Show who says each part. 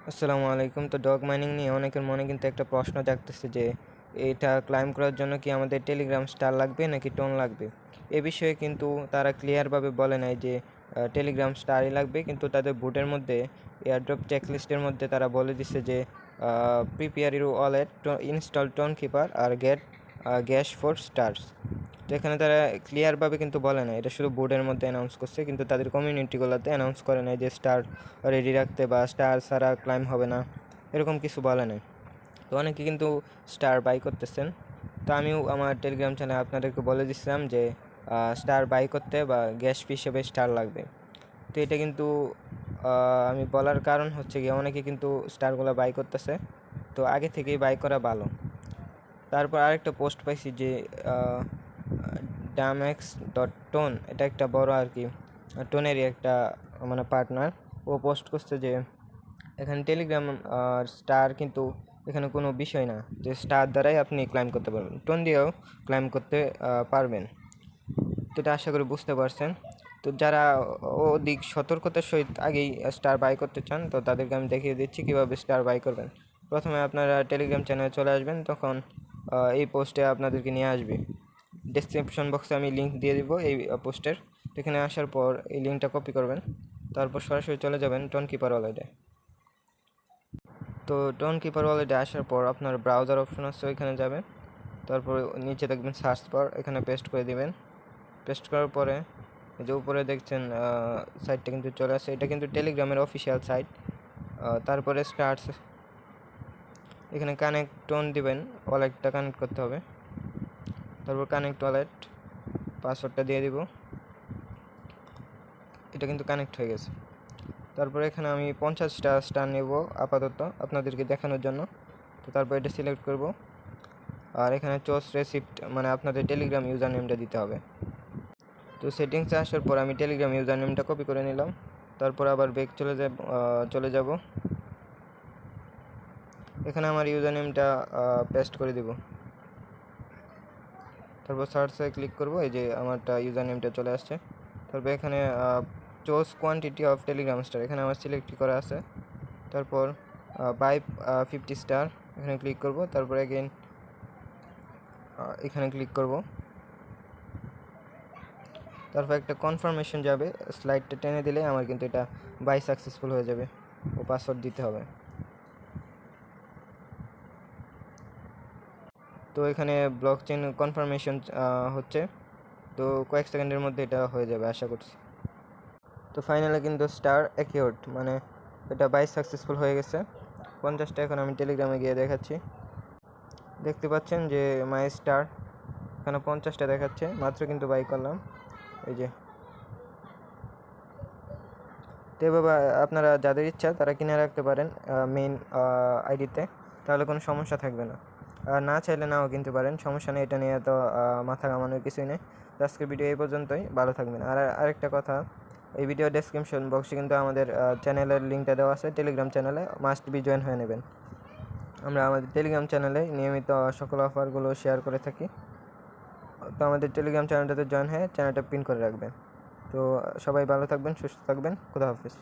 Speaker 1: আসসালামু আলাইকুম। তো ডগ মাইনিং নিয়ে অনেকের মনে কিন্তু একটা প্রশ্ন জাগতেছে যে এটা ক্লাইম করার জন্য কি আমাদের টেলিগ্রাম স্টার লাগবে নাকি টোন লাগবে। এ বিষয়ে কিন্তু তারা ক্লিয়ারভাবে বলে নাই যে টেলিগ্রাম স্টারই লাগবে, কিন্তু তাদের বুটের মধ্যে এয়ারড্রপ চেকলিস্টের মধ্যে তারা বলে দিচ্ছে যে prepare your wallet to install Tonkeeper আর গেট গ্যাস ফর স্টার্স। তো এখানে তারা ক্লিয়ারভাবে কিন্তু বলে না, এটা শুধু বোর্ডের মধ্যে অ্যানাউন্স করছে, কিন্তু তাদের কমিউনিটিগুলোতে অ্যানাউন্স করে নাই যে স্টার রেডি রাখতে বা স্টার ছাড়া ক্লাইম হবে না, এরকম কিছু বলে নাই। তো অনেকে কিন্তু স্টার বাই করতেছেন। তো আমিও আমার টেলিগ্রাম চ্যানেলে আপনাদেরকে বলে দিচ্ছিলাম যে স্টার বাই করতে বা গ্যাস হিসেবে স্টার লাগবে। তো এটা কিন্তু আমি বলার কারণ হচ্ছে গিয়ে অনেকে কিন্তু স্টারগুলো বাই করতেছে, তো আগে থেকেই বাই করা ভালো। তারপর আরেকটা পোস্ট পাইছি যে ডামেক্স ডট টোন, এটা একটা বড় আর কি টোনেরই একটা মানে পার্টনার। ও পোস্ট করছে যে এখানে টেলিগ্রাম স্টার কিন্তু এখানে কোনো বিষয় না, যে স্টার দ্বারাই আপনি ক্লাইম করতে পারবেন, টোন দিয়েও ক্লাইম করতে পারবেন। তো এটা আশা করি বুঝতে পারছেন। তো যারা অধিক সতর্কতার সহিত আগেই স্টার বাই করতে চান, তো তাদেরকে আমি দেখিয়ে দিচ্ছি কীভাবে স্টার বাই করবেন। প্রথমে আপনারা টেলিগ্রাম চ্যানেলে চলে আসবেন, তখন এই পোস্টে আপনাদেরকে নিয়ে আসবে। ডেসক্রিপশন বক্সে আমি লিঙ্ক দিয়ে দিব এই পোস্টের। এখানে আসার পর এই লিঙ্কটা কপি করবেন, তারপর সরাসরি চলে যাবেন টোন কিপার ওয়ালেটে। তো টোন কিপার ওয়ালেটে আসার পর আপনার ব্রাউজার অপশন আছে, ওইখানে যাবেন। তারপর নিচে দেখবেন সার্চ বার, এখানে পেস্ট করে দিবেন। পেস্ট করার পরে এই যে উপরে দেখছেন সাইটটা কিন্তু চলে আসে, এটা কিন্তু টেলিগ্রামের অফিসিয়াল সাইট। তারপরে স্টার্টস, এখানে কানেক্ট টোন দিবেন, ওয়ালেটটা কানেক্ট করতে হবে। তারপর কানেক্ট ওয়ালেট, পাসওয়ার্ডটা দিয়ে দিব। এটা কিন্তু কানেক্ট হয়ে গেছে। তারপরে এখানে আমি 50টা স্টার নেব আপাতত আপনাদেরকে দেখানোর জন্য। তো তারপর এটা সিলেক্ট করব, আর এখানে চোজ রেসিপ্ট মানে আপনাদের টেলিগ্রাম ইউজার নেমটা দিতে হবে। তো সেটিংসে আসার পর আমি টেলিগ্রাম ইউজার নেমটা কপি করে নিলাম। তারপর আবার ব্যাক চলে যাব। এখানে আমার ইউজার নেমটা পেস্ট করে দেব। তারপর সার্চে ক্লিক করব, এই যে আমারটা ইউজার নেমটা চলে আসছে। তারপর এখানে choose quantity of Telegram star, এখানে আমার সিলেক্ট করা আছে। তারপর বাই 50 স্টার, এখানে ক্লিক করব। তারপর এগেইন এখানে ক্লিক করব। তারপর একটা কনফার্মেশন যাবে, স্লাইডটা টেনে দিলে আমার কিন্তু এটা বাই সাকসেসফুল হয়ে যাবে। ও পাসওয়ার্ড দিতে হবে। তো এখানে ব্লক চেইন কনফার্মেশন হচ্ছে, তো কয়েক সেকেন্ডের মধ্যে এটা হয়ে যাবে আশা করছি। তো ফাইনালি কিন্তু স্টার অ্যাকিউরেট মানে এটা বাই সাকসেসফুল হয়ে গেছে। 50টা এখন আমি টেলিগ্রামে গিয়ে দেখাচ্ছি। দেখতে পাচ্ছেন যে মাই স্টার এখানে 50টা দেখাচ্ছে, মাত্র কিন্তু বাই করলাম, এই যে। তো এভাবে আপনারা যাদের ইচ্ছা তারা কিনে রাখতে পারেন মেইন আইডিতে, তাহলে কোনো সমস্যা থাকবে না। আর না চাইলে নাও কিনতে পারেন, সমস্যা নেই, এটা নিয়ে তো মাথা ঘামানোর কিছুই নেই। আজকের ভিডিও এই পর্যন্তই, ভালো থাকবেন। আর আরেকটা কথা, এই ভিডিও ডেসক্রিপশন বক্সে কিন্তু আমাদের চ্যানেলের লিঙ্কটা দেওয়া আছে, টেলিগ্রাম চ্যানেলে মাস্ট বি জয়েন হয়ে নেবেন। আমরা আমাদের টেলিগ্রাম চ্যানেলে নিয়মিত সকল অফারগুলো শেয়ার করে থাকি। তো আমাদের টেলিগ্রাম চ্যানেলটাতে জয়েন হয়ে চ্যানেলটা পিন করে রাখবেন। তো সবাই ভালো থাকবেন, সুস্থ থাকবেন, খুদা হাফেজ।